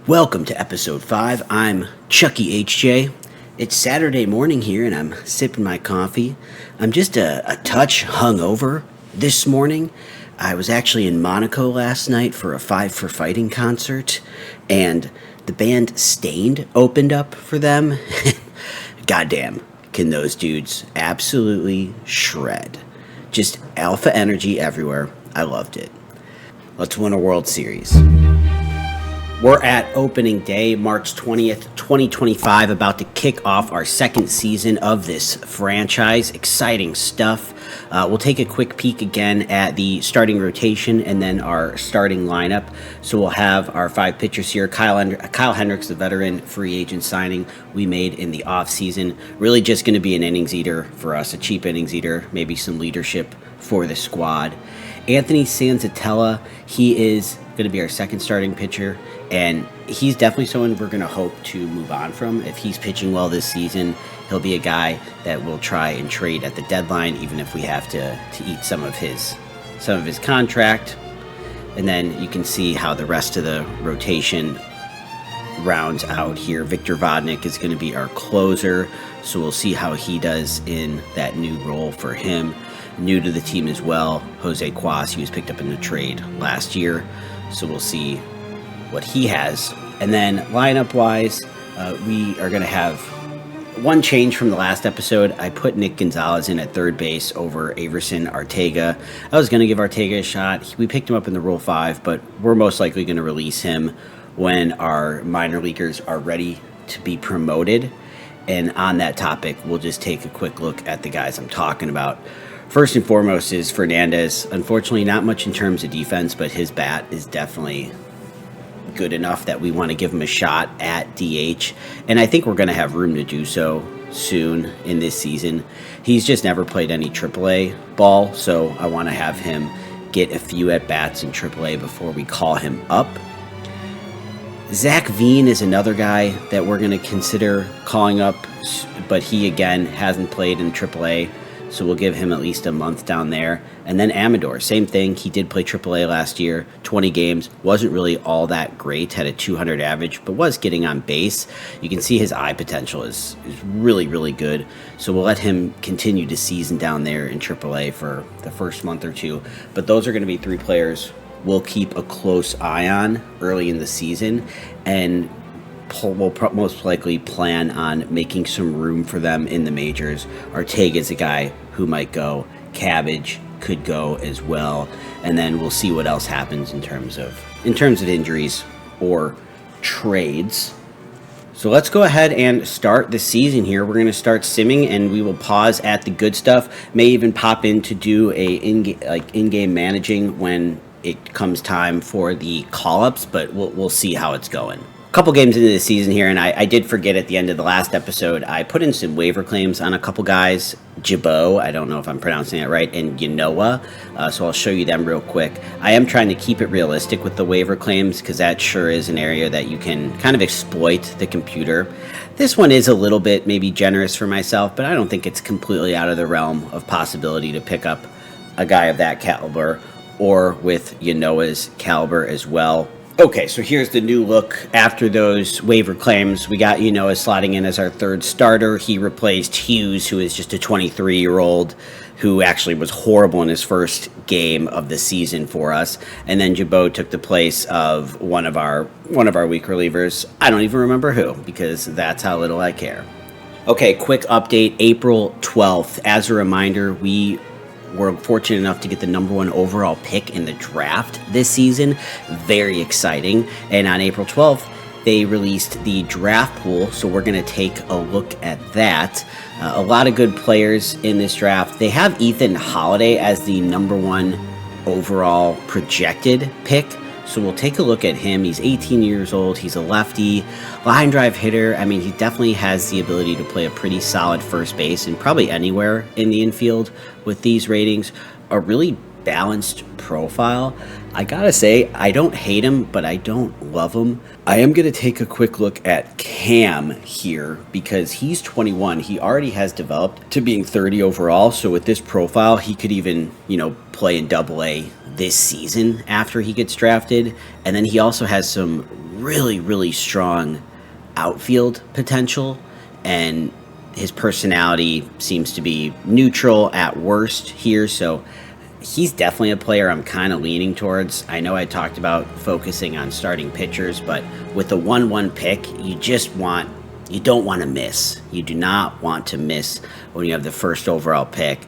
Welcome to episode 5. I'm Chucky HJ. It's Saturday morning here and I'm sipping my coffee. I'm just a touch hungover this morning. I was actually in Monaco last night for a Five for Fighting concert, and the band Stained opened up for them. Goddamn, can those dudes absolutely shred. Just alpha energy everywhere. I loved it. Let's win a World Series. We're at opening day, March 20th, 2025, about to kick off our second season of this franchise. Exciting stuff. We'll take a quick peek again at the starting rotation and then our starting lineup. So we'll have our 5 pitchers here. Kyle Hendricks, the veteran free agent signing we made in the offseason. Really just going to be an innings eater for us, a cheap innings eater, maybe some leadership for the squad. Anthony Sanzatella, he is going to be our second starting pitcher, and he's definitely someone we're going to hope to move on from. If he's pitching well this season, he'll be a guy that we'll try and trade at the deadline, even if we have to eat some of his contract. And then you can see how the rest of the rotation rounds out here. Victor Vodnik is going to be our closer, so we'll see how he does in that new role for him. New to the team as well, Jose Cuas. He was picked up in the trade last year, so we'll see what he has. And then lineup-wise, we are going to have one change from the last episode. I put Nick Gonzalez in at third base over Averson Arteaga. I was going to give Arteaga a shot. We picked him up in the Rule 5, but we're most likely going to release him when our minor leaguers are ready to be promoted. And on that topic, we'll just take a quick look at the guys I'm talking about. First and foremost is Fernandez. Unfortunately, not much in terms of defense, but his bat is definitely good enough that we want to give him a shot at DH. And I think we're going to have room to do so soon in this season. He's just never played any AAA ball, so I want to have him get a few at-bats in AAA before we call him up. Zach Veen is another guy that we're going to consider calling up, but he, again, hasn't played in AAA. So we'll give him at least a month down there. And then Amador, same thing. He did play AAA last year, 20 games. Wasn't really all that great, had a 200 average, but was getting on base. You can see his eye potential is really, really good. So we'll let him continue to season down there in AAA for the first month or two. But those are going to be 3 players we'll keep a close eye on early in the season. And we'll most likely plan on making some room for them in the majors. Arteaga is a guy who might go. Cabbage could go as well, and then we'll see what else happens in terms of injuries or trades. So let's go ahead and start the season here. We're going to start simming, and we will pause at the good stuff. May even pop in to do a in-game managing when it comes time for the call-ups, but we'll see how it's going. Couple games into the season here, and I did forget at the end of the last episode, I put in some waiver claims on a couple guys. Jabot, I don't know if I'm pronouncing it right, and Yanoa, so I'll show you them real quick. I am trying to keep it realistic with the waiver claims, because that sure is an area that you can kind of exploit the computer. This one is a little bit maybe generous for myself, but I don't think it's completely out of the realm of possibility to pick up a guy of that caliber, or with Yanoa's caliber as well. Okay, so here's the new look after those waiver claims. We got Yanoa slotting in as our third starter. He replaced Hughes, who is just a 23-year-old who actually was horrible in his first game of the season for us. And then Jabot took the place of one of our weak relievers. I don't even remember who, because that's how little I care. Okay, quick update. April 12th. As a reminder, we were fortunate enough to get the number 1 overall pick in the draft this season. Very exciting. And on April 12th, they released the draft pool, so we're going to take a look at that. A lot of good players in this draft. They have Ethan Holiday as the number 1 overall projected pick, so we'll take a look at him. He's 18 years old. He's a lefty, line drive hitter. I mean, he definitely has the ability to play a pretty solid first base and probably anywhere in the infield with these ratings. A really balanced profile. I gotta say, I don't hate him, but I don't love him. I am gonna take a quick look at Cam here because he's 21. He already has developed to being 30 overall. So with this profile, he could even, play in Double-A this season after he gets drafted. And then he also has some really, really strong outfield potential, and his personality seems to be neutral at worst here. So he's definitely a player I'm kind of leaning towards. I know I talked about focusing on starting pitchers, but with the 1-1 pick, you don't want to miss. You do not want to miss when you have the first overall pick.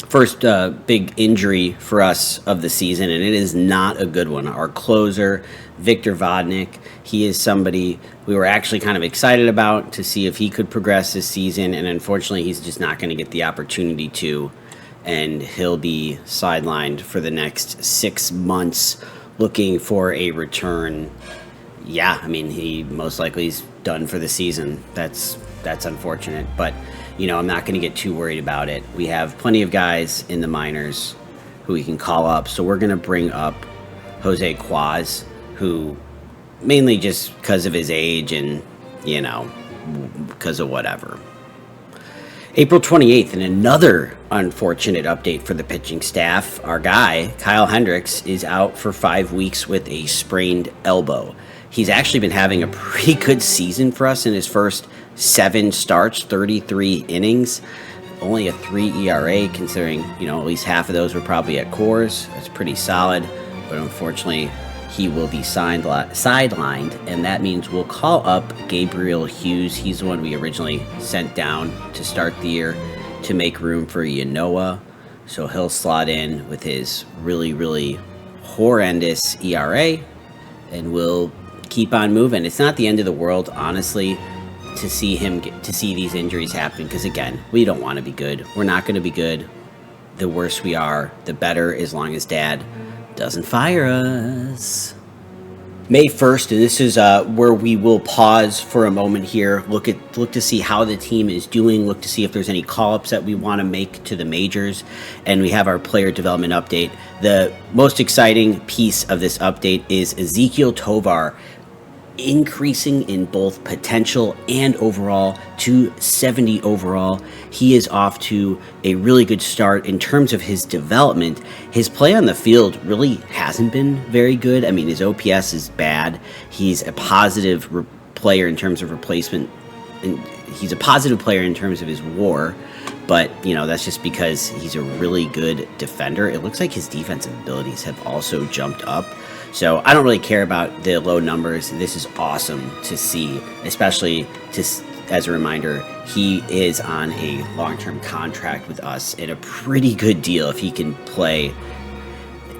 First big injury for us of the season, and it is not a good one. Our closer, Victor Vodnik, he is somebody we were actually kind of excited about to see if he could progress this season, and unfortunately he's just not going to get the opportunity to, and he'll be sidelined for the next 6 months looking for a return. Yeah, I mean, he most likely is done for the season. That's unfortunate, but I'm not going to get too worried about it. We have plenty of guys in the minors who we can call up, so we're going to bring up Jose Quaz, who mainly just because of his age and because of whatever. April 28th, and another unfortunate update for the pitching staff. Our guy, Kyle Hendricks, is out for 5 weeks with a sprained elbow. He's actually been having a pretty good season for us in his first 7 starts, 33 innings, only a 3 ERA, considering, at least half of those were probably at Coors. That's pretty solid, but unfortunately, he will be sidelined, and that means we'll call up Gabriel Hughes. He's the one we originally sent down to start the year to make room for Yanoa, so he'll slot in with his really, really horrendous ERA, and we'll keep on moving. It's not the end of the world, honestly, to see these injuries happen, because again, we don't want to be good. We're not going to be good. The worse we are, the better, as long as Dad doesn't fire us. May 1st, and this is where we will pause for a moment here, look to see how the team is doing, look to see if there's any call-ups that we want to make to the majors, and we have our player development update. The most exciting piece of this update is Ezekiel Tovar increasing in both potential and overall to 70 overall. He is off to a really good start in terms of his development. His play on the field really hasn't been very good. I mean, his OPS is bad. He's a positive player in terms of replacement, and he's a positive player in terms of his WAR, but that's just because he's a really good defender. It looks like his defensive abilities have also jumped up. So I don't really care about the low numbers. This is awesome to see, especially as a reminder, he is on a long-term contract with us at a pretty good deal if he can play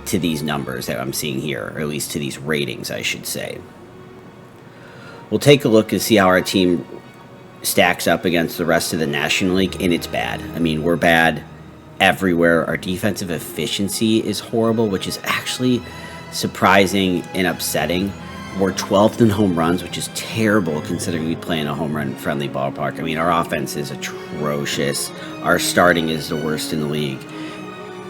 to these numbers that I'm seeing here, or at least to these ratings, I should say. We'll take a look and see how our team stacks up against the rest of the National League, and it's bad. I mean, we're bad everywhere. Our defensive efficiency is horrible, which is actually surprising and upsetting. We're 12th in home runs, which is terrible considering we play in a home run friendly ballpark. I mean, our offense is atrocious. Our starting is the worst in the league.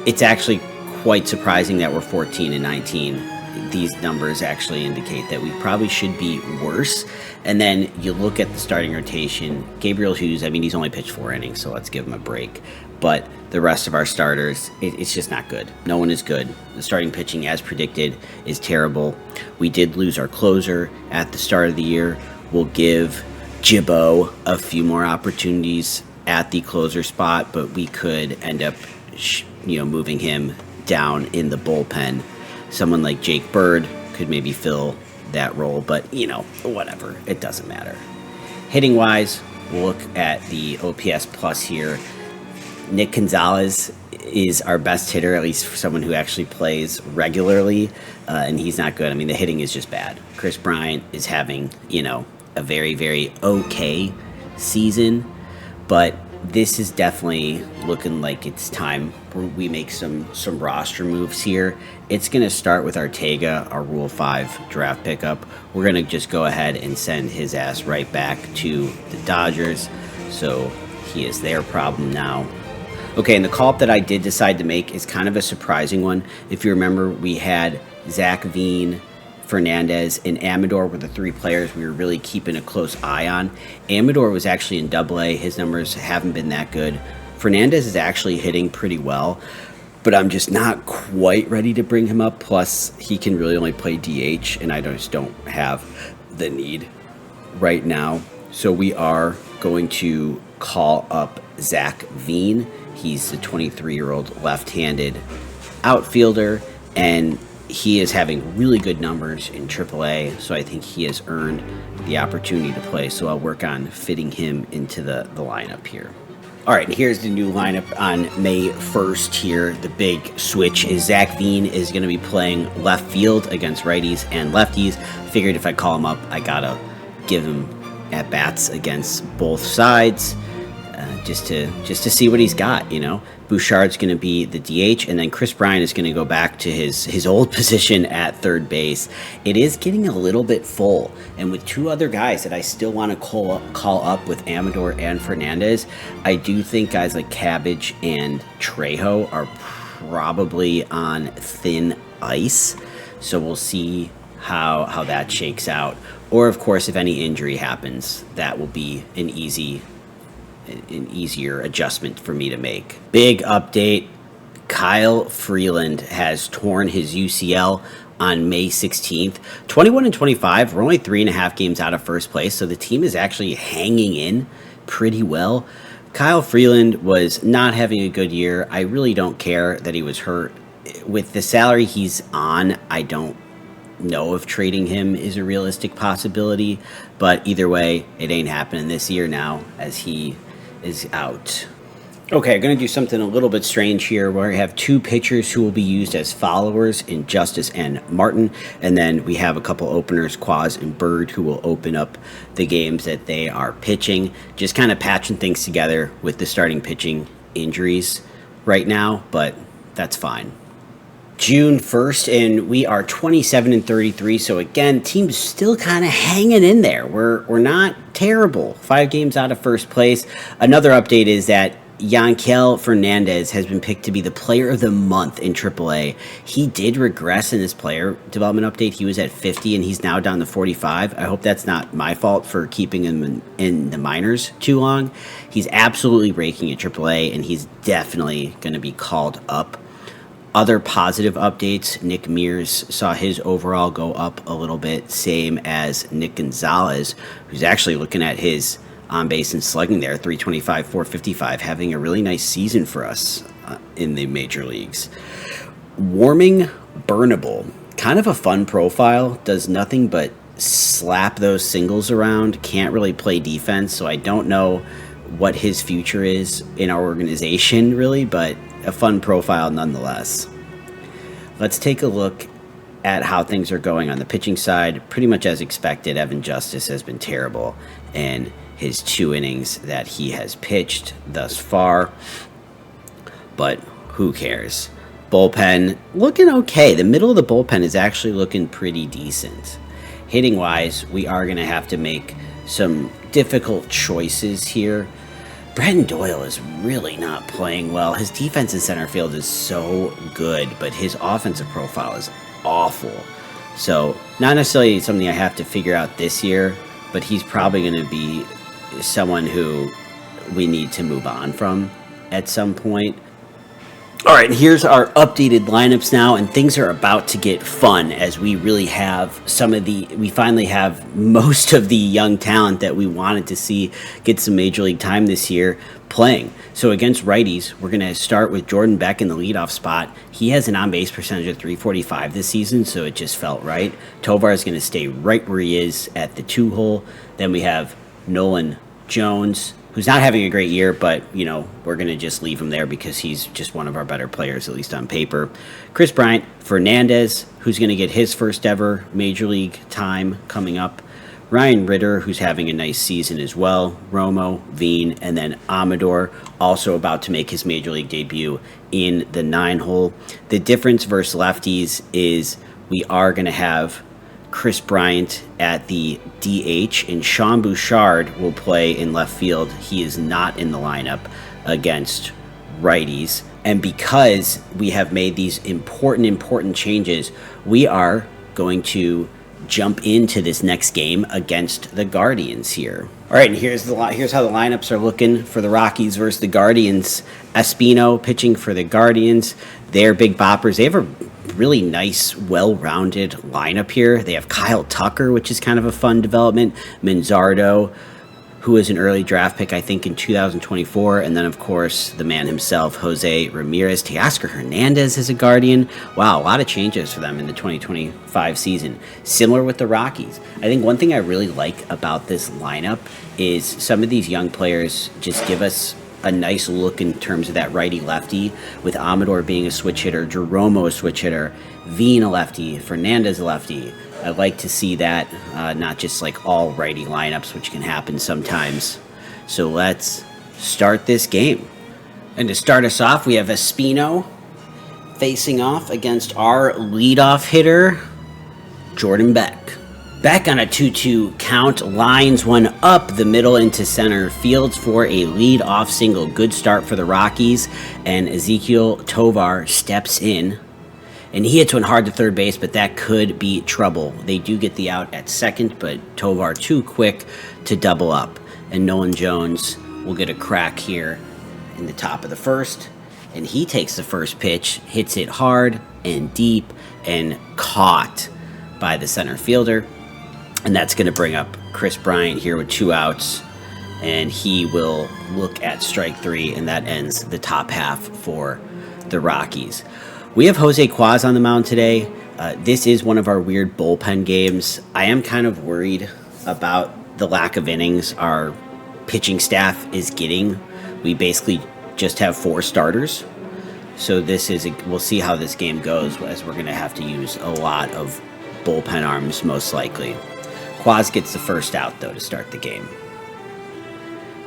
It's actually quite surprising that we're 14 and 19. These numbers actually indicate that we probably should be worse. And then you look at the starting rotation. Gabriel Hughes, I mean, he's only pitched 4 innings, so let's give him a break. But the rest of our starters, it's just not good. No one is good. The starting pitching, as predicted, is terrible. We did lose our closer at the start of the year. We'll give Jibbo a few more opportunities at the closer spot, but we could end up, moving him down in the bullpen. Someone like Jake Bird could maybe fill that role, but whatever. It doesn't matter. Hitting wise, we'll look at the OPS plus here. Nick Gonzalez is our best hitter, at least for someone who actually plays regularly, and he's not good. I mean, the hitting is just bad. Chris Bryant is having, a very, very okay season, but this is definitely looking like it's time we make some roster moves here. It's going to start with Ortega, our Rule 5 draft pickup. We're going to just go ahead and send his ass right back to the Dodgers, so he is their problem now. Okay, and the call-up that I did decide to make is kind of a surprising one. If you remember, we had Zach Veen, Fernandez, and Amador were the 3 players we were really keeping a close eye on. Amador was actually in Double-A. His numbers haven't been that good. Fernandez is actually hitting pretty well. but I'm just not quite ready to bring him up. Plus, he can really only play DH, and I just don't have the need right now. So we are going to call up Zach Veen. He's the 23-year-old left-handed outfielder, and he is having really good numbers in AAA, so I think he has earned the opportunity to play. So I'll work on fitting him into the lineup here. All right, here's the new lineup on May 1st here. The big switch is Zach Veen is going to be playing left field against righties and lefties. Figured if I call him up, I got to give him at-bats against both sides just to see what he's got, you know. Bouchard's going to be the DH, and then Chris Bryant is going to go back to his old position at third base. It is getting a little bit full, and with two other guys that I still want to call up with Amador and Fernandez, I do think guys like Cabbage and Trejo are probably on thin ice, so we'll see how that shakes out. Or, of course, if any injury happens, that will be an easier adjustment for me to make. Big update. Kyle Freeland has torn his UCL on May 16th. 21 and 25. We're only 3.5 games out of first place, so the team is actually hanging in pretty well. Kyle Freeland was not having a good year. I really don't care that he was hurt. With the salary he's on, I don't know if trading him is a realistic possibility, but either way, it ain't happening this year now as he is out. Okay, I'm going to do something a little bit strange here where I have two pitchers who will be used as followers in Justice and Martin, and then we have a couple openers, Quaz and Bird, who will open up the games that they are pitching. Just kind of patching things together with the starting pitching injuries right now, but that's fine. June 1st, and we are 27 and 33. So again, team's still kind of hanging in there. We're not terrible. 5 games out of first place. Another update is that Yankel Fernandez has been picked to be the player of the month in AAA. He did regress in his player development update. He was at 50 and he's now down to 45. I hope that's not my fault for keeping him in the minors too long. He's absolutely raking at AAA, and he's definitely going to be called up. Other positive updates, Nick Mears saw his overall go up a little bit, same as Nick Gonzalez, who's actually looking at his on-base and slugging there, 325, 455, having a really nice season for us in the major leagues. Warming Burnable, kind of a fun profile, does nothing but slap those singles around, can't really play defense, so I don't know what his future is in our organization, really, but a fun profile nonetheless. Let's take a look at how things are going on the pitching side. Pretty much as expected, Evan Justice has been terrible in his 2 innings that he has pitched thus far, but who cares? Bullpen looking okay. The middle of the bullpen is actually looking pretty decent. Hitting wise, we are going to have to make some difficult choices here. Brenton Doyle is really not playing well. His defense in center field is so good, but his offensive profile is awful. So, not necessarily something I have to figure out this year, but he's probably going to be someone who we need to move on from at some point. All right, here's our updated lineups now, and things are about to get fun as we really have we finally have most of the young talent that we wanted to see get some major league time this year playing. So against righties, we're going to start with Jordan Beck in the leadoff spot. He has an on-base percentage of 345 this season, so it just felt right. Tovar is going to stay right where he is at the 2 hole. Then we have Nolan Jones, who's not having a great year, but, you know, we're going to just leave him there because he's just one of our better players, at least on paper. Chris Bryant, Fernandez, who's going to get his first ever Major League time coming up. Ryan Ritter, who's having a nice season as well. Romo, Veen, and then Amador, also about to make his Major League debut in the 9 hole. The difference versus lefties is we are going to have Chris Bryant at the DH, and Sean Bouchard will play in left field. He is not in the lineup against righties. And because we have made these important changes, we are going to jump into this next game against the Guardians here. All right, and here's how the lineups are looking for the Rockies versus the Guardians. Espino pitching for the Guardians. They're big boppers. They have a really nice, well-rounded lineup here. They have Kyle Tucker, which is kind of a fun development. Manzardo, who was an early draft pick, I think, in 2024. And then, of course, the man himself, Jose Ramirez. Teoscar Hernandez is a Guardian. Wow, a lot of changes for them in the 2025 season. Similar with the Rockies. I think one thing I really like about this lineup is some of these young players just give us a nice look in terms of that righty-lefty, with Amador being a switch hitter, Jeromo a switch hitter, Veen a lefty, Fernandez a lefty. I like to see that, not just like all righty lineups, which can happen sometimes. So let's start this game. And to start us off, we have Espino facing off against our leadoff hitter, Jordan Beck. Beck on a 2-2 count, lines one up the middle into center field for a lead-off single. Good start for the Rockies, and Ezequiel Tovar steps in. And he hits one hard to third base, but that could be trouble. They do get the out at second, but Tovar too quick to double up. And Nolan Jones will get a crack here in the top of the first. And he takes the first pitch, hits it hard and deep, and caught by the center fielder. And that's going to bring up Chris Bryant here with 2 outs. And he will look at strike 3, and that ends the top half for the Rockies. We have Jose Quaz on the mound today. This is one of our weird bullpen games. I am kind of worried about the lack of innings our pitching staff is getting. We basically just have 4 starters. So we'll see how this game goes, as we're going to have to use a lot of bullpen arms most likely. Quaz gets the first out, though, to start the game.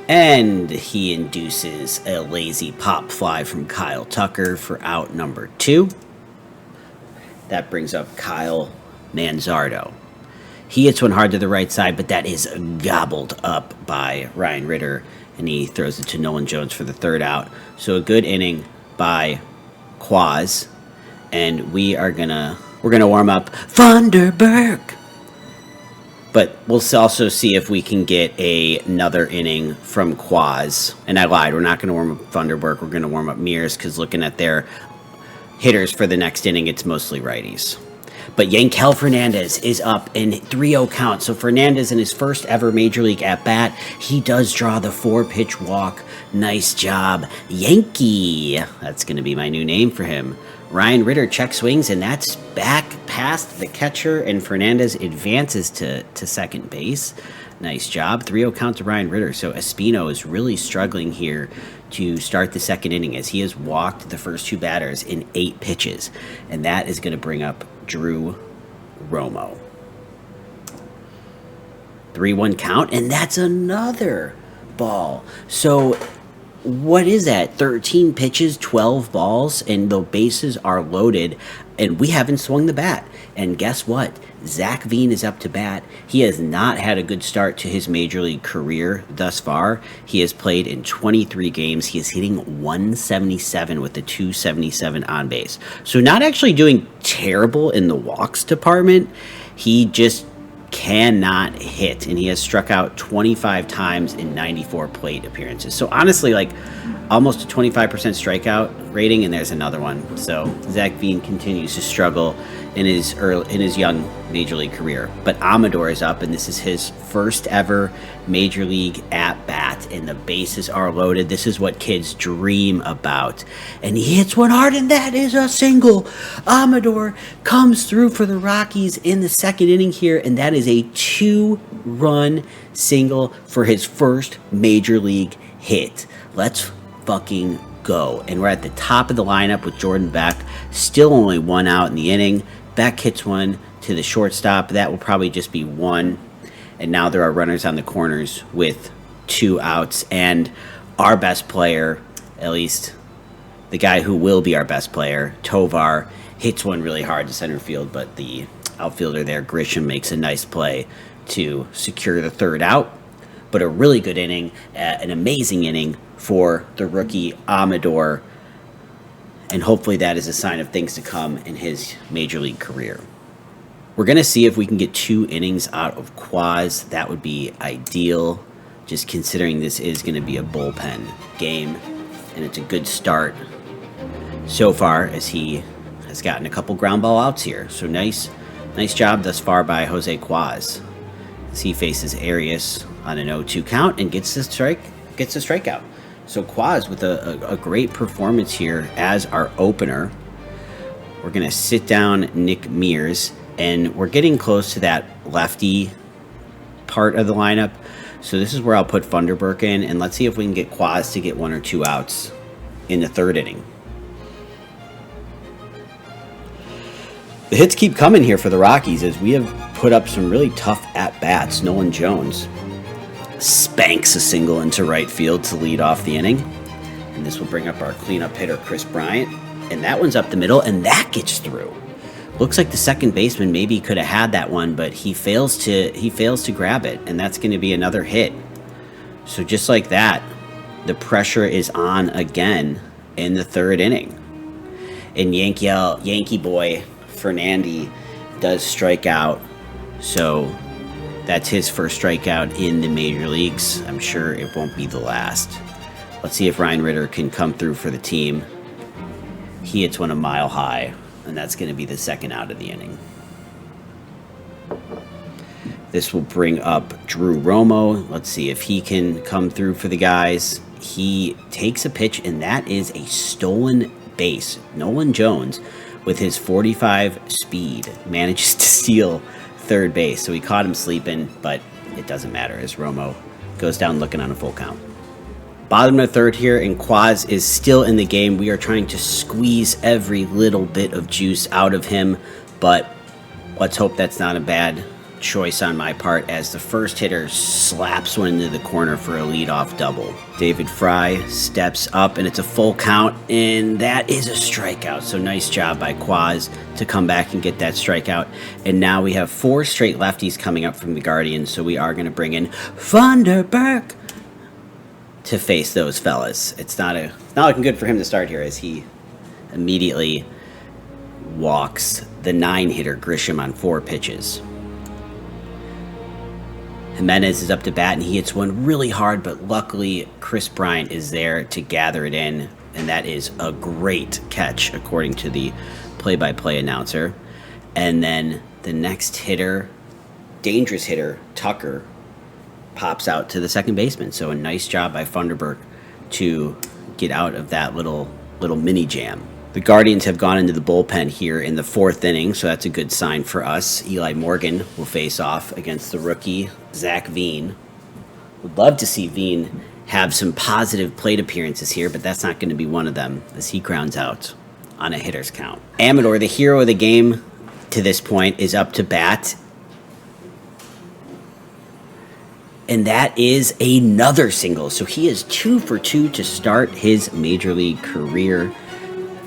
And he induces a lazy pop fly from Kyle Tucker for out number 2. That brings up Kyle Manzardo. He hits one hard to the right side, but that is gobbled up by Ryan Ritter, and he throws it to Nolan Jones for the 3rd out. So a good inning by Quaz, and we're gonna warm up Funderburk. But we'll also see if we can get another inning from Quaz. And I lied, we're not going to warm up Funderburk, we're going to warm up Mears, because looking at their hitters for the next inning, it's mostly righties. But Yankel Fernandez is up in 3-0 count. So Fernandez, in his first ever Major League at-bat, he does draw the 4-pitch walk. Nice job, Yankee. That's going to be my new name for him. Ryan Ritter check swings, and that's back past the catcher, and Fernandez advances to second base. Nice job. 3-0 count to Ryan Ritter. So Espino is really struggling here to start the second inning, as he has walked the first 2 batters in 8 pitches. And that is going to bring up Drew Romo. 3-1 count, and that's another ball. So what is that? 13 pitches, 12 balls, and the bases are loaded, and we haven't swung the bat. And guess what? Zach Veen is up to bat. He has not had a good start to his Major League career thus far. He has played in 23 games. He is hitting 177 with a 277 on base. So not actually doing terrible in the walks department. He just cannot hit, and he has struck out 25 times in 94 plate appearances. So honestly, like almost a 25% strikeout rating, and there's another one. So Zach Veen continues to struggle in his young Major League career. But Amador is up, and this is his first ever Major League at-bat, and the bases are loaded. This is what kids dream about. And he hits one hard, and that is a single. Amador comes through for the Rockies in the second inning here, and that is a 2-run single for his first Major League hit. Let's fucking go. And we're at the top of the lineup with Jordan Beck. Still only 1 out in the inning. Beck hits one to the shortstop. That will probably just be 1. And now there are runners on the corners with 2 outs. And our best player, at least the guy who will be our best player, Tovar, hits one really hard to center field. But the outfielder there, Grisham, makes a nice play to secure the 3rd out. But a really good inning, an amazing inning for the rookie Amador. And hopefully that is a sign of things to come in his Major League career. We're going to see if we can get 2 innings out of Quaz. That would be ideal, just considering this is going to be a bullpen game, and it's a good start so far as he has gotten a couple ground ball outs here. So nice job thus far by Jose Quaz as he faces Arias on an 0-2 count and gets a strikeout. So Quaz with a great performance here as our opener. We're going to sit down Nick Mears, and we're getting close to that lefty part of the lineup. So this is where I'll put Funderburk in, and let's see if we can get Quaz to get 1 or 2 outs in the 3rd inning. The hits keep coming here for the Rockies as we have put up some really tough at-bats. Nolan Jones spanks a single into right field to lead off the inning. And this will bring up our cleanup hitter, Chris Bryant. And that one's up the middle, and that gets through. Looks like the second baseman maybe could have had that one, but he fails to grab it, and that's going to be another hit. So just like that, the pressure is on again in the 3rd inning. And Yankee boy Fernandy does strike out, so that's his first strikeout in the major leagues. I'm sure it won't be the last. Let's see if Ryan Ritter can come through for the team. He hits one a mile high, and that's going to be the 2nd out of the inning. This will bring up Drew Romo. Let's see if he can come through for the guys. He takes a pitch, and that is a stolen base. Nolan Jones, with his 45 speed, manages to steal 3rd base. So he caught him sleeping, but it doesn't matter as Romo goes down looking on a full count. Bottom of the 3rd here, and Quaz is still in the game. We are trying to squeeze every little bit of juice out of him, but let's hope that's not a bad choice on my part as the first hitter slaps one into the corner for a leadoff double. David Fry steps up, and it's a full count, and that is a strikeout. So nice job by Quaz to come back and get that strikeout. And now we have 4 straight lefties coming up from the Guardians, so we are going to bring in Funderburk to face those fellas. It's not looking good for him to start here as he immediately walks the 9-hitter Grisham on 4 pitches. Jimenez is up to bat, and he hits one really hard, but luckily Chris Bryant is there to gather it in, and that is a great catch according to the play-by-play announcer. And then the next hitter, dangerous hitter, Tucker, pops out to the second baseman. So a nice job by Funderburk to get out of that little mini jam. The Guardians have gone into the bullpen here in the 4th inning, so that's a good sign for us. Eli Morgan will face off against the rookie, Zach Veen. Would love to see Veen have some positive plate appearances here, but that's not going to be one of them as he grounds out on a hitter's count. Amador, the hero of the game to this point, is up to bat. And that is another single. So he is 2 for 2 to start his major league career.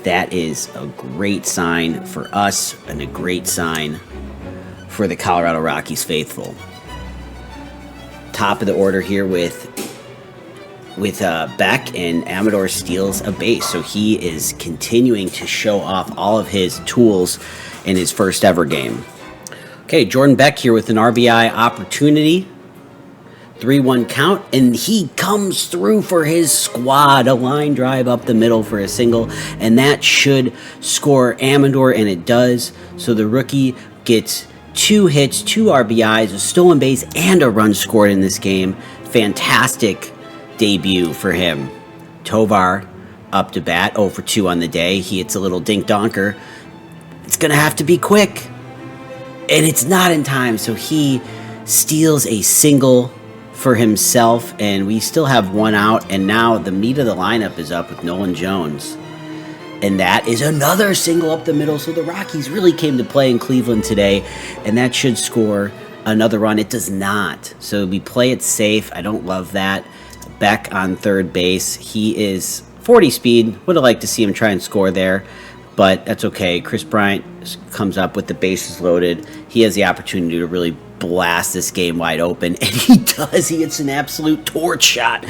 That is a great sign for us and a great sign for the Colorado Rockies faithful. Top of the order here with Beck, and Amador steals a base. So he is continuing to show off all of his tools in his first ever game. Okay, Jordan Beck here with an RBI opportunity. 3-1 count, and he comes through for his squad. A line drive up the middle for a single, and that should score Amador, and it does. So the rookie gets 2 hits, 2 RBIs, a stolen base, and a run scored in this game. Fantastic debut for him. Tovar up to bat, 0 for 2 on the day. He hits a little dink-donker. It's going to have to be quick, and it's not in time, so he steals a single for himself, and we still have 1 out, and now the meat of the lineup is up with Nolan Jones, and that is another single up the middle. So the Rockies really came to play in Cleveland today, and that should score another run. It does not, so we play it safe. I don't love that. Beck on 3rd base. He is 40 speed. Would have liked to see him try and score there, but that's okay. Chris Bryant comes up with the bases loaded. He has the opportunity to really blast this game wide open, and he does. He hits an absolute torch shot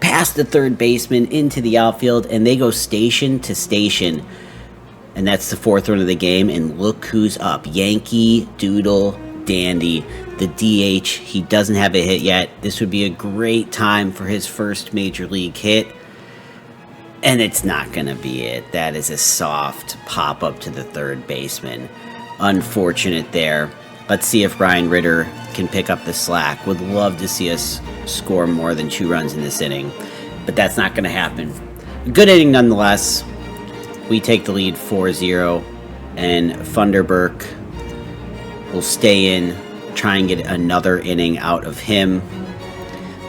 past the 3rd baseman into the outfield, and they go station to station And that's the 4th run of the game. And look who's up. Yankee Doodle Dandy, the DH. He doesn't have a hit yet. This would be a great time for his first major league hit. And it's not going to be it. That is a soft pop up to the third baseman. Unfortunate there. Let's see if Ryan Ritter can pick up the slack. Would love to see us score more than 2 runs in this inning. But that's not going to happen. Good inning nonetheless. We take the lead 4-0. And Funderburk will stay in, try and get another inning out of him.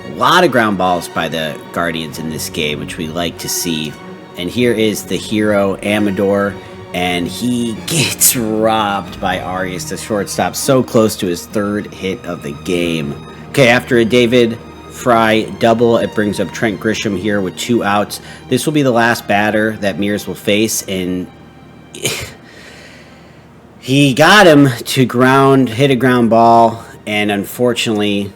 A lot of ground balls by the Guardians in this game, which we like to see. And here is the hero, Amador, and he gets robbed by Arias, the shortstop, so close to his 3rd hit of the game. Okay, after a David Fry double, it brings up Trent Grisham here with 2 outs. This will be the last batter that Mears will face, and he got him to hit a ground ball, and unfortunately,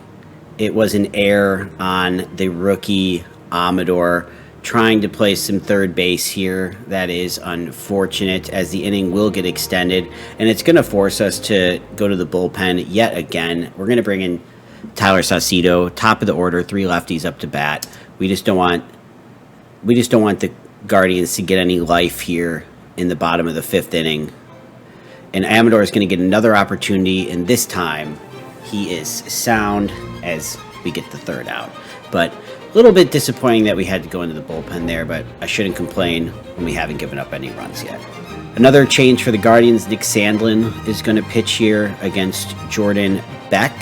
it was an error on the rookie Amador trying to play some third base here. That is unfortunate, as the inning will get extended, and it's going to force us to go to the bullpen yet again. We're going to bring in Tyler Saucedo, top of the order, 3 lefties up to bat. We just don't want the Guardians to get any life here in the bottom of the 5th inning. And Amador is going to get another opportunity, and this time he is sound as we get the 3rd out. But a little bit disappointing that we had to go into the bullpen there, but I shouldn't complain when we haven't given up any runs yet. Another change for the Guardians. Nick Sandlin is going to pitch here against Jordan Beck.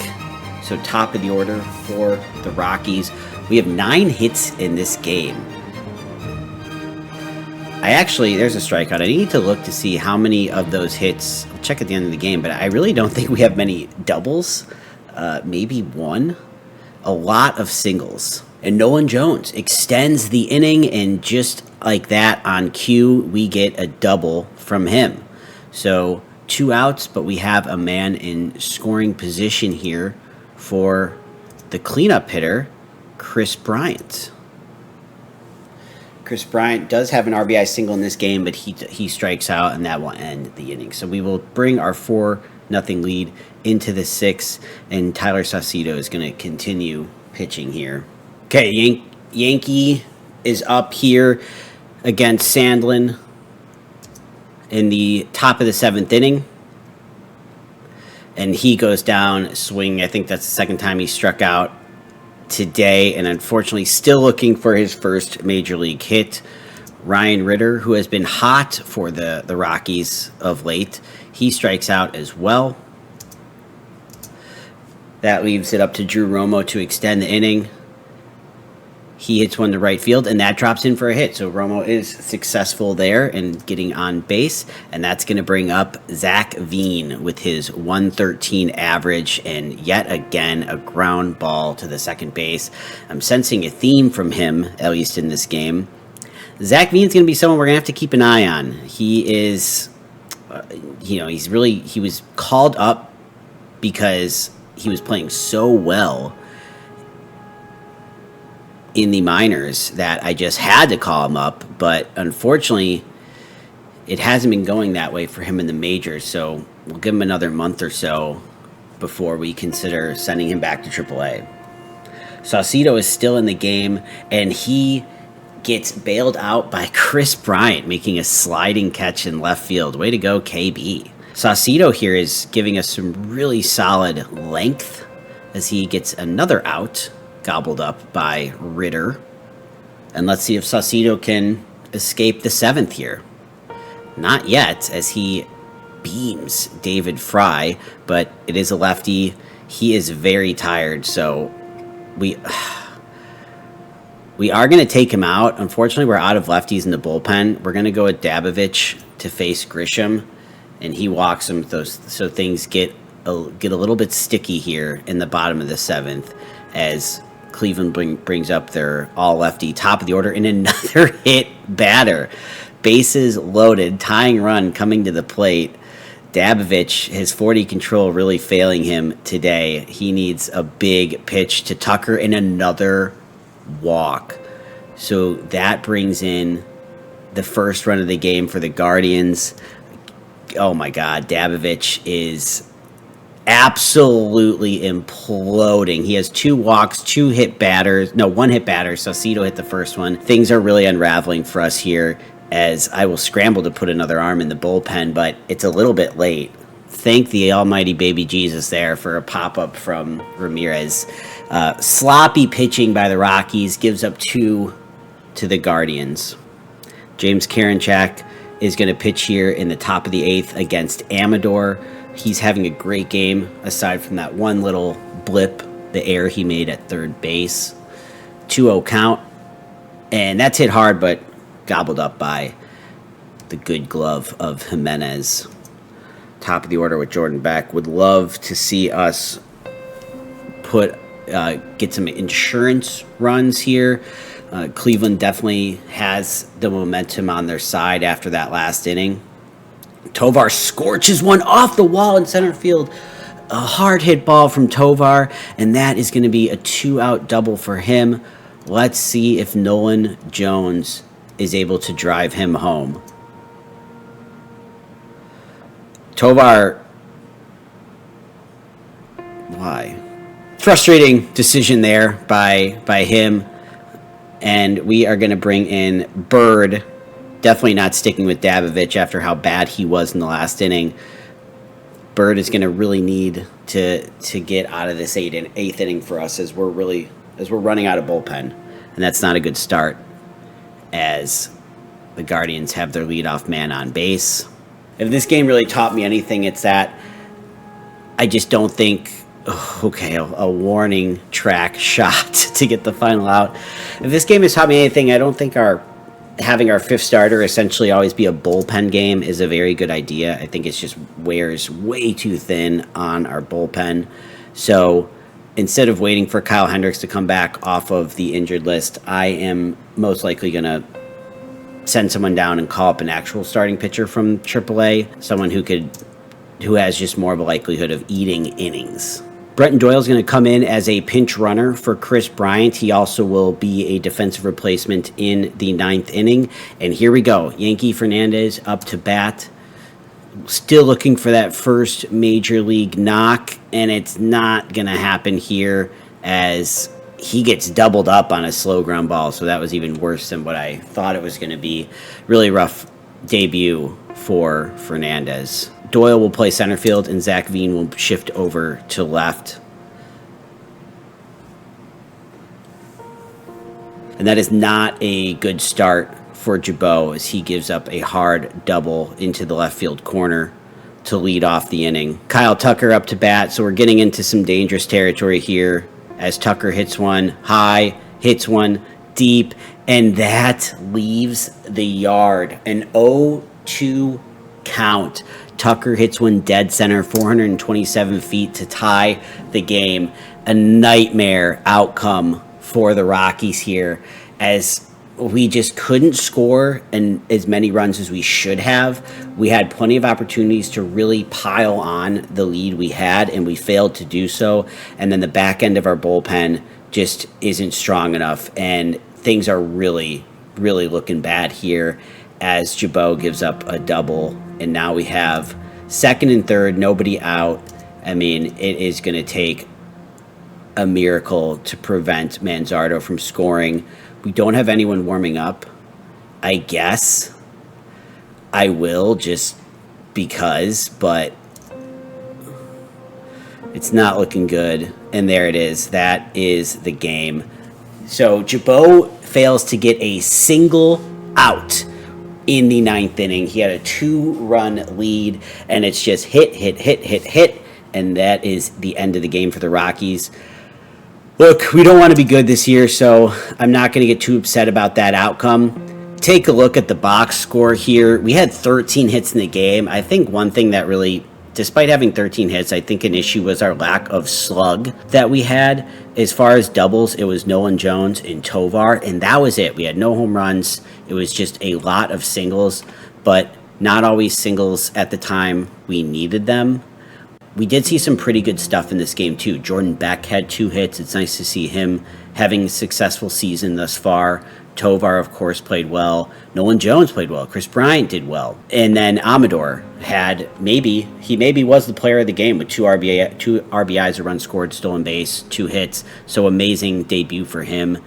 So top of the order for the Rockies. We have 9 hits in this game. There's a strikeout. I need to look to see how many of those hits. I'll check at the end of the game, but I really don't think we have many doubles. Maybe 1. A lot of singles. And Nolan Jones extends the inning, and just like that on cue, we get a double from him. So 2 outs, but we have a man in scoring position here for the cleanup hitter, Chris Bryant. Chris Bryant does have an RBI single in this game, but he strikes out, and that will end the inning. So we will bring our 4-0 lead into the 6th, and Tyler Saucedo is going to continue pitching here. Okay, Yankee is up here against Sandlin in the top of the 7th inning. And he goes down swinging. I think that's the 2nd time he struck out today, and unfortunately still looking for his first major league hit. Ryan Ritter, who has been hot for the Rockies of late, he strikes out as well. That leaves it up to Drew Romo to extend the inning. He hits one to right field, and that drops in for a hit. So Romo is successful there in getting on base, and that's going to bring up Zach Veen with his 113 average, and yet again a ground ball to the second base. I'm sensing a theme from him, at least in this game. Zach Veen's going to be someone we're going to have to keep an eye on. He is, he was called up because he was playing so well in the minors that I just had to call him up, but unfortunately it hasn't been going that way for him in the majors, so we'll give him another month or so before we consider sending him back to AAA. Saucedo is still in the game, and he gets bailed out by Chris Bryant, making a sliding catch in left field. Way to go, KB. Saucedo here is giving us some really solid length as he gets another out, gobbled up by Ritter. And let's see if Saucedo can escape the 7th here. Not yet, as he beams David Fry, but it is a lefty. He is very tired, so we are going to take him out. Unfortunately, we're out of lefties in the bullpen. We're going to go with Dabovich to face Grisham, and he walks him, so things get a little bit sticky here in the bottom of the 7th as Cleveland brings up their all-lefty top of the order, and another hit batter. Bases loaded, tying run coming to the plate. Dabovich, his 40 control really failing him today. He needs a big pitch to Tucker and another walk. So that brings in the first run of the game for the Guardians. Oh my God, Dabovich is absolutely imploding. He has 2 walks, 2 hit batters. No, 1 hit batter. Saucedo hit the first one. Things are really unraveling for us here, as I will scramble to put another arm in the bullpen, but it's a little bit late. Thank the almighty baby Jesus there for a pop-up from Ramirez. Sloppy pitching by the Rockies gives up 2 to the Guardians. James Karinchak is going to pitch here in the top of the 8th against Amador. He's having a great game, aside from that one little blip, the error he made at third base. 2-0 count, and that's hit hard, but gobbled up by the good glove of Jimenez. Top of the order with Jordan Beck. Would love to see us get some insurance runs here. Cleveland definitely has the momentum on their side after that last inning. Tovar scorches one off the wall in center field. A hard hit ball from Tovar, and that is going to be a 2-out double for him. Let's see if Nolan Jones is able to drive him home. Tovar, why? Frustrating decision there by him. And we are going to bring in Bird. Definitely not sticking with Dabovich after how bad he was in the last inning. Bird is going to really need to get out of this eighth inning for us, as we're running out of bullpen, and that's not a good start, as the Guardians have their leadoff man on base. If this game really taught me anything, it's that I just don't think, a warning track shot to get the final out. If this game has taught me anything, I don't think having our 5th starter essentially always be a bullpen game is a very good idea. I think it just wears way too thin on our bullpen. So instead of waiting for Kyle Hendricks to come back off of the injured list, I am most likely going to send someone down and call up an actual starting pitcher from AAA, someone who has just more of a likelihood of eating innings. Brenton Doyle is going to come in as a pinch runner for Chris Bryant. He also will be a defensive replacement in the 9th inning. And here we go. Yankee Fernandez up to bat. Still looking for that first major league knock, and it's not going to happen here, as he gets doubled up on a slow ground ball. So that was even worse than what I thought it was going to be. Really rough debut for Fernandez. Doyle will play center field, and Zach Veen will shift over to left. And that is not a good start for Jabot, as he gives up a hard double into the left field corner to lead off the inning. Kyle Tucker up to bat, so we're getting into some dangerous territory here, as Tucker hits one high, hits one deep, and that leaves the yard. An 0-2 count. Tucker hits one dead center, 427 feet to tie the game. A nightmare outcome for the Rockies here, as we just couldn't score as many runs as we should have. We had plenty of opportunities to really pile on the lead we had, and we failed to do so. And then the back end of our bullpen just isn't strong enough, and things are really, really looking bad here, as Jabot gives up a double, and now we have 2nd and 3rd, nobody out. I mean, it is going to take a miracle to prevent Manzardo from scoring. We don't have anyone warming up. I guess I will, just because, but it's not looking good. And there it is. That is the game. So Jabot fails to get a single out in the 9th inning. He had a 2-run lead, and it's just hit, and that is the end of the game for the Rockies. Look, we don't want to be good this year, so I'm not going to get too upset about that outcome. Take a look at the box score here. We had 13 hits in the game. I think one thing that really, despite having 13 hits, I think an issue was our lack of slug that we had. As far as doubles, it was Nolan Jones and Tovar, and that was it. We had no home runs. It was just a lot of singles, but not always singles at the time we needed them. we did see some pretty good stuff in this game too. Jordan Beck had 2 hits. It's nice to see him having a successful season thus far. Tovar, of course, played well. Nolan Jones played well. Chris Bryant did well. And then Amador had maybe was the player of the game with 2 RBIs, a run scored, stolen base, 2 hits. So amazing debut for him.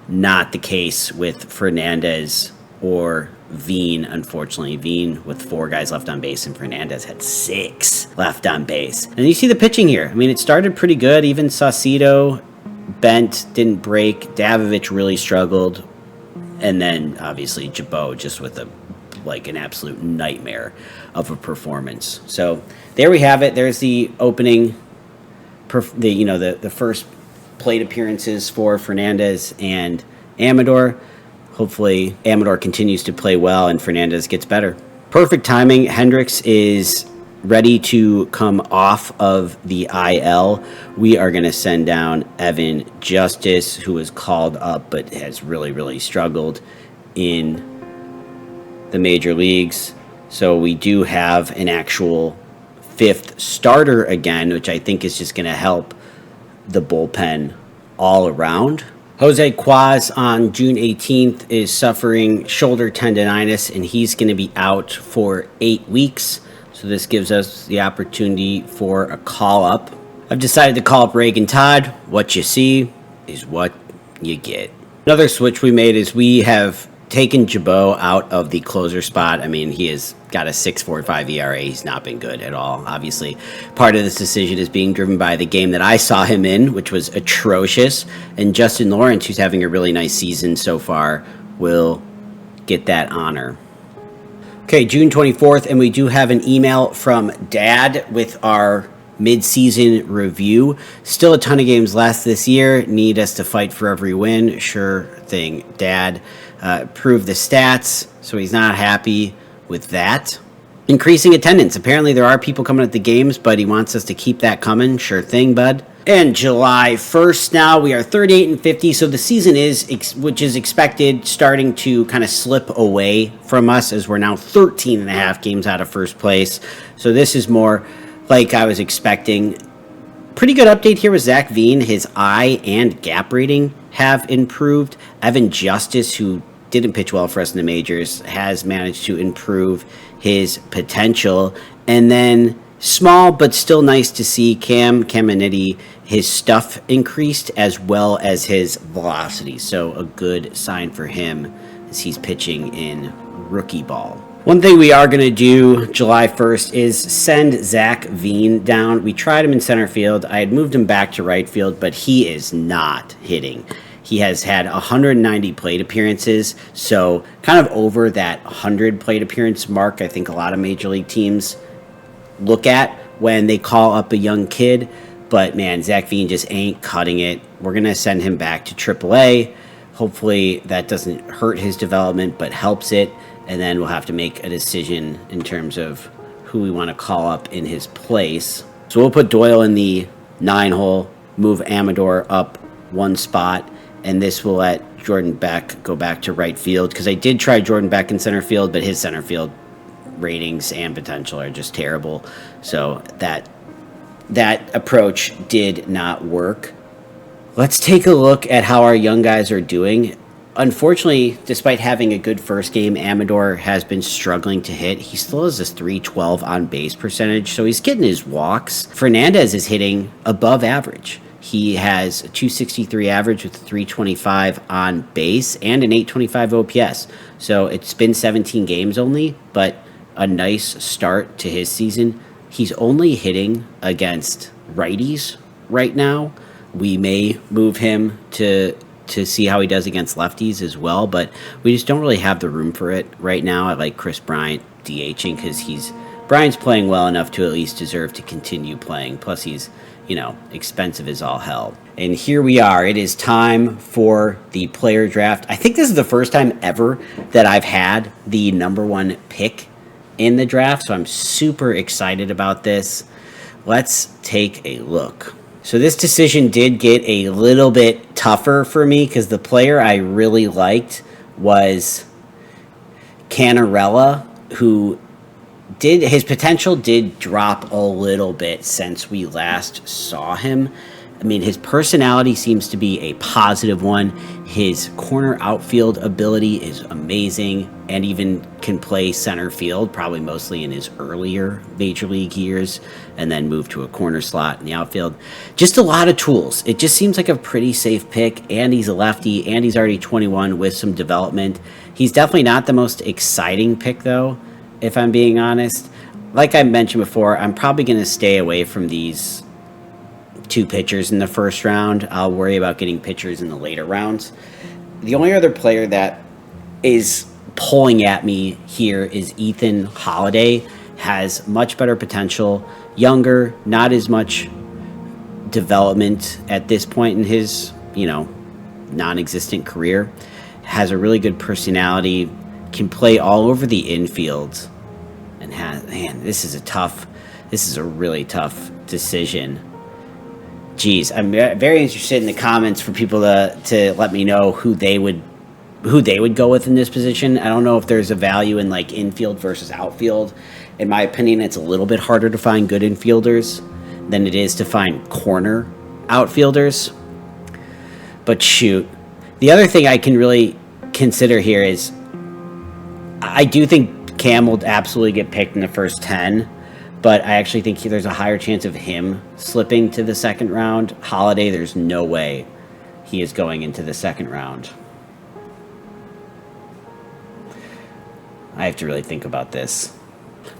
Not the case with Fernandez or Veen, unfortunately. Veen with 4 guys left on base, and Fernandez had 6 left on base. And you see the pitching here. I mean, it started pretty good. Even Saucedo bent, didn't break. Davovich really struggled. And then, obviously, Jabot just with an absolute nightmare of a performance. So, there we have it. There's the opening, the first plate appearances for Fernandez and Amador. Hopefully, Amador continues to play well and Fernandez gets better. Perfect timing. Hendricks is ready to come off of the IL. We are going to send down Evan Justice, who was called up but has really, really struggled in the major leagues. So we do have an actual 5th starter again, which I think is just going to help the bullpen all around. Jose Quaz on June 18th is suffering shoulder tendonitis, and he's going to be out for 8 weeks. So this gives us the opportunity for a call-up. I've decided to call up Reagan Todd. What you see is what you get. Another switch we made is we have taken Jabot out of the closer spot. I mean, he has got a 6.45 ERA. He's not been good at all. Obviously, part of this decision is being driven by the game that I saw him in, which was atrocious. And Justin Lawrence, who's having a really nice season so far, will get that honor. Okay, June 24th, and we do have an email from Dad with our mid-season review. Still a ton of games left this year. Need us to fight for every win. Sure thing, Dad. Prove the stats, so he's not happy with that. Increasing attendance. Apparently there are people coming at the games, but he wants us to keep that coming. Sure thing, bud. And July 1st now, we are 38-50, so the season is, which is expected, starting to kind of slip away from us as we're now 13 and a half games out of first place. So this is more like I was expecting. Pretty good update here with Zach Veen. His eye and gap rating have improved. Evan Justice, who didn't pitch well for us in the majors, has managed to improve his potential. And then small but still nice to see Cam Caminiti, his stuff increased as well as his velocity. So a good sign for him as he's pitching in rookie ball. One thing we are going to do July 1st is send Zach Veen down. We tried him in center field. I had moved him back to right field, but he is not hitting. He has had 190 plate appearances, so kind of over that 100 plate appearance mark I think a lot of major league teams look at when they call up a young kid. But man, Zach Veen just ain't cutting it. We're going to send him back to AAA. Hopefully that doesn't hurt his development, but helps it. And then we'll have to make a decision in terms of who we want to call up in his place. So we'll put Doyle in the 9-hole, move Amador up 1 spot, and this will let Jordan Beck go back to right field. Because I did try Jordan Beck in center field, but his center field ratings and potential are just terrible. So that approach did not work. Let's take a look at how our young guys are doing. Unfortunately, despite having a good first game, Amador has been struggling to hit. He still has this .312 on base percentage, so he's getting his walks. Fernandez is hitting above average. He has a .263 average with a .325 on base and an .825 OPS. So it's been 17 games only, but a nice start to his season. He's only hitting against righties right now. We may move him to see how he does against lefties as well, but we just don't really have the room for it right now. I like Chris Bryant DHing because Bryant's playing well enough to at least deserve to continue playing. Plus he's, expensive as all hell. And here we are. It is time for the player draft. I think this is the first time ever that I've had the number 1 pick in the draft, so I'm super excited about this. Let's take a look. So this decision did get a little bit tougher for me because the player I really liked was Canarella, who his potential did drop a little bit since we last saw him. I mean, his personality seems to be a positive one. His corner outfield ability is amazing and even can play center field, probably mostly in his earlier major league years, and then move to a corner slot in the outfield. Just a lot of tools. It just seems like a pretty safe pick, and he's a lefty, and he's already 21 with some development. He's definitely not the most exciting pick, though, if I'm being honest. Like I mentioned before, I'm probably going to stay away from these two pitchers in the first round. I'll worry about getting pitchers in the later rounds. The only other player that is pulling at me here is Ethan Holiday. Has much better potential, younger, not as much development at this point in his, non-existent career. Has a really good personality, can play all over the infield, and this is a really tough decision. Geez, I'm very interested in the comments for people to let me know who they would go with in this position. I don't know if there's a value in like infield versus outfield. In my opinion, it's a little bit harder to find good infielders than it is to find corner outfielders. But shoot, the other thing I can really consider here is I do think Cam will absolutely get picked in the first 10. But I actually think there's a higher chance of him slipping to the second round. Holiday, there's no way he is going into the second round. I have to really think about this.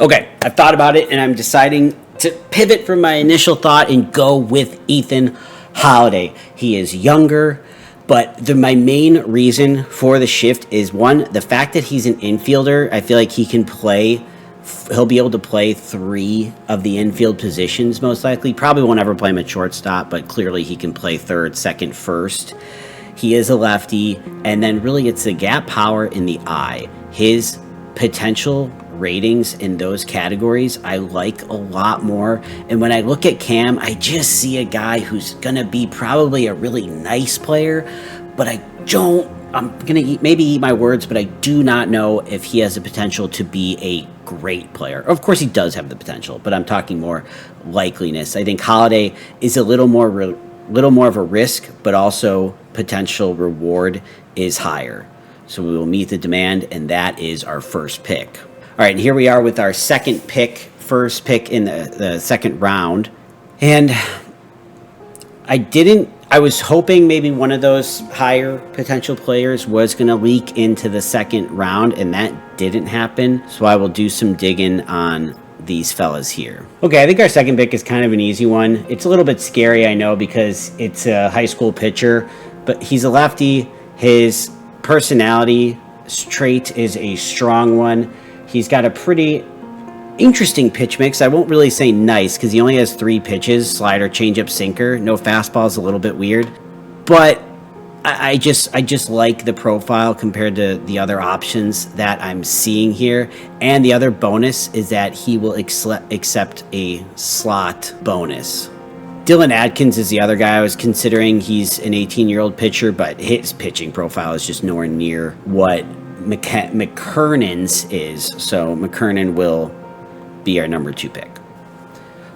Okay, I've thought about it, and I'm deciding to pivot from my initial thought and go with Ethan Holiday. He is younger, but my main reason for the shift is, one, the fact that he's an infielder. I feel like he'll be able to play 3 of the infield positions, most likely. Probably won't ever play him at shortstop, but clearly he can play third, second, first. He is a lefty, and then really it's the gap power in the eye. His potential ratings in those categories I like a lot more. And when I look at Cam, I just see a guy who's going to be probably a really nice player, but I'm going to maybe eat my words, but I do not know if he has the potential to be a great player. Of course, he does have the potential, but I'm talking more likeliness. I think Holiday is a little more of a risk, but also potential reward is higher. So we will meet the demand, and that is our first pick. All right, and here we are with our first pick in the second round. And I was hoping maybe one of those higher potential players was going to leak into the second round, and that didn't happen. So I will do some digging on these fellas here. Okay, I think our second pick is kind of an easy one. It's a little bit scary, I know, because it's a high school pitcher, but he's a lefty. His personality trait is a strong one. He's got a pretty interesting pitch mix. I won't really say nice because he only has 3 pitches: slider, changeup, sinker. No fastball is a little bit weird, but I just like the profile compared to the other options that I'm seeing here. And the other bonus is that he will accept a slot bonus. Dylan Adkins is the other guy I was considering. He's an 18-year-old pitcher, but his pitching profile is just nowhere near what McKernan's is. So McKernan will be our number 2 pick.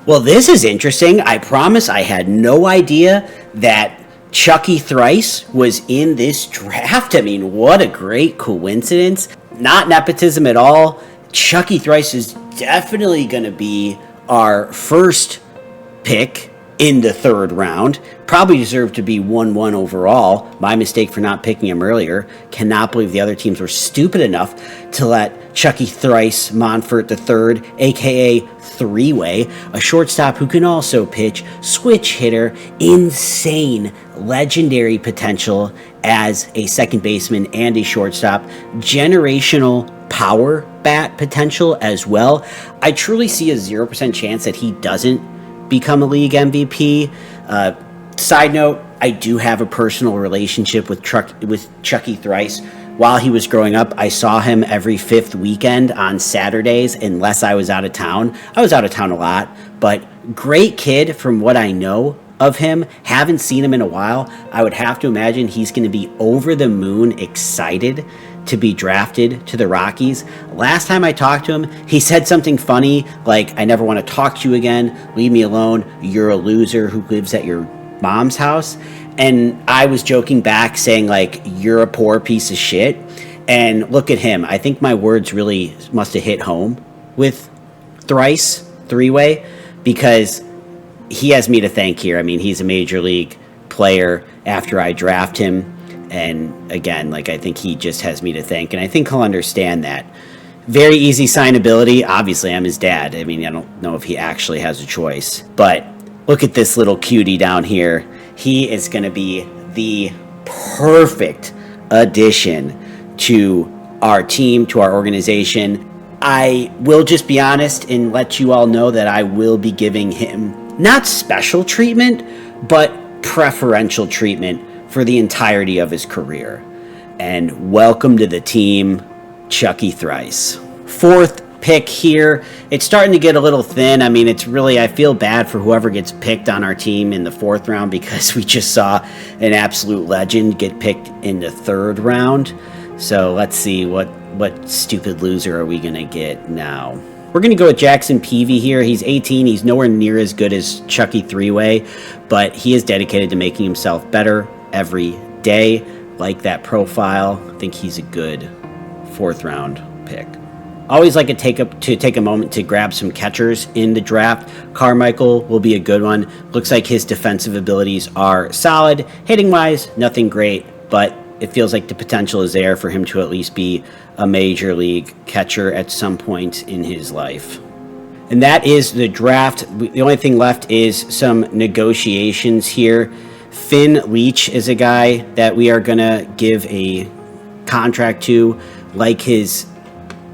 Well, this is interesting. I promise I had no idea that Chucky Thrice was in this draft. I mean, what a great coincidence. Not nepotism at all. Chucky Thrice is definitely going to be our first pick in the third round. Probably deserved to be 1-1 overall. My mistake for not picking him earlier. Cannot believe the other teams were stupid enough to let Chucky Thrice Monfort III, a.k.a. Three-Way, a shortstop who can also pitch, switch hitter, insane, legendary potential as a second baseman and a shortstop, generational power bat potential as well. I truly see a 0% chance that he doesn't become a league MVP. Side note, I do have a personal relationship with Chucky Thrice. While he was growing up, I saw him every 5th weekend on Saturdays, unless I was out of town. I was out of town a lot, but great kid from what I know of him. Haven't seen him in a while. I would have to imagine he's going to be over the moon excited to be drafted to the Rockies. Last time I talked to him, he said something funny like, "I never want to talk to you again. Leave me alone. You're a loser who lives at your mom's house." And I was joking back saying like, "You're a poor piece of shit." And look at him. I think my words really must have hit home with Thrice, three-way, because he has me to thank here. I mean, he's a major league player after I draft him. And again, like, I think he just has me to thank. And I think he'll understand that. Very easy signability. Obviously, I'm his dad. I mean, I don't know if he actually has a choice. But look at this little cutie down here. He is going to be the perfect addition to our team, to our organization. I will just be honest and let you all know that I will be giving him not special treatment, but preferential treatment for the entirety of his career. And welcome to the team, Chucky Thrice. Fourth pick here. It's starting to get a little thin. I mean, it's really, I feel bad for whoever gets picked on our team in the fourth round, because we just saw an absolute legend get picked in the third round. So let's see what stupid loser are we going to get now. We're going to go with Jackson Peavy here. He's 18. He's nowhere near as good as Chucky three-way, but he is dedicated to making himself better every day. Like that profile. I think he's a good fourth round pick. Always like to take a moment to grab some catchers in the draft. Carmichael will be a good one. Looks like his defensive abilities are solid. Hitting wise, nothing great, but it feels like the potential is there for him to at least be a major league catcher at some point in his life. And that is the draft. The only thing left is some negotiations here. Finn Leach is a guy that we are going to give a contract to. Like his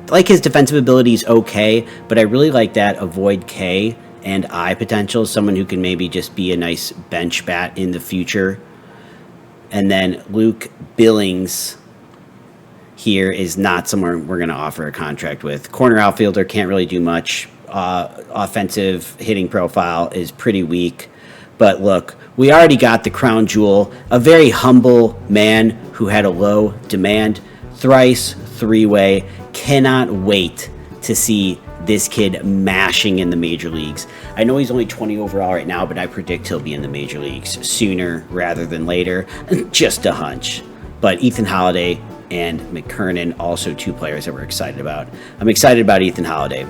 defensive ability is okay, but I really like that avoid K and I potential. Someone who can maybe just be a nice bench bat in the future. And then Luke Billings here is not someone we're going to offer a contract with. Corner outfielder, can't really do much. Offensive hitting profile is pretty weak. But look, we already got the crown jewel, a very humble man who had a low demand. Thrice, three-way. Cannot wait to see this kid mashing in the major leagues. I know he's only 20 overall right now, but I predict he'll be in the major leagues sooner rather than later. Just a hunch. But Ethan Holiday and McKernan, also two players that we're excited about. I'm excited about Ethan Holiday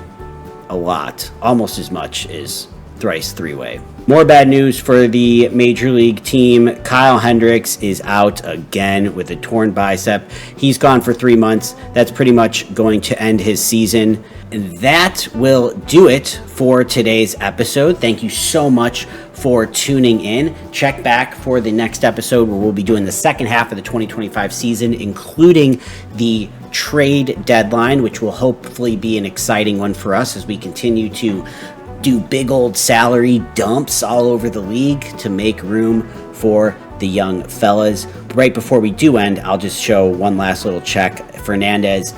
a lot, almost as much as Thrice three-way. More bad news for the major league team. Kyle Hendricks is out again with a torn bicep. He's gone for 3 months. That's pretty much going to end his season. And that will do it for today's episode. Thank you so much for tuning in. Check back for the next episode where we'll be doing the second half of the 2025 season, including the trade deadline, which will hopefully be an exciting one for us as we continue to do big old salary dumps all over the league to make room for the young fellas. Right before we do end, I'll just show one last little check. Fernandez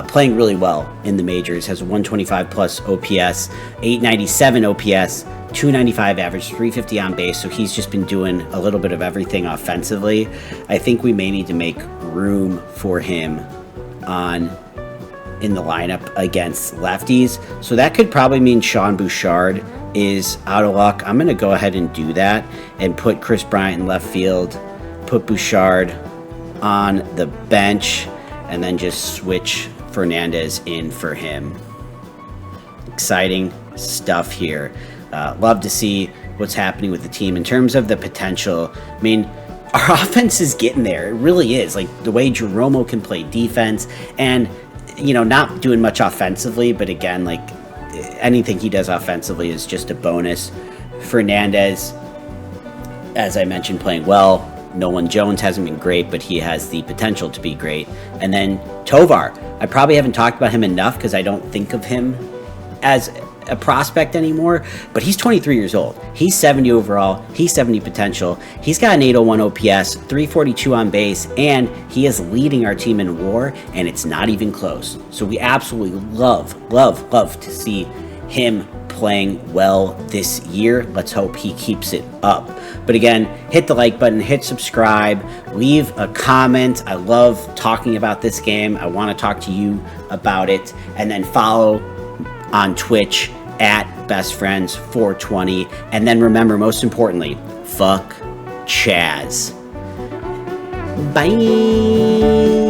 playing really well in the majors, has a 125 plus OPS, 897 OPS, 295 average, 350 on base. So he's just been doing a little bit of everything offensively. I think we may need to make room for him in the lineup against lefties. So that could probably mean Sean Bouchard is out of luck. I'm going to go ahead and do that and put Chris Bryant in left field, put Bouchard on the bench, and then just switch Fernandez in for him. Exciting stuff here. Love to see what's happening with the team in terms of the potential. I mean, our offense is getting there. It really is. Like the way Jeromo can play defense and, you know, not doing much offensively, but again, like anything he does offensively is just a bonus. Fernandez, as I mentioned, playing well. Nolan Jones hasn't been great, but he has the potential to be great. And then Tovar. I probably haven't talked about him enough because I don't think of him as a prospect anymore, but he's 23 years old. He's 70 overall. He's 70 potential. He's got an 801 OPS, 342 on base, and he is leading our team in WAR, and it's not even close. So we absolutely love to see him playing well this year. Let's hope he keeps it up. But again, hit the like button, hit subscribe, leave a comment. I love talking about this game. I want to talk to you about it. And then follow on Twitch at bestfriends420. And then remember, most importantly, fuck Chaz. Bye.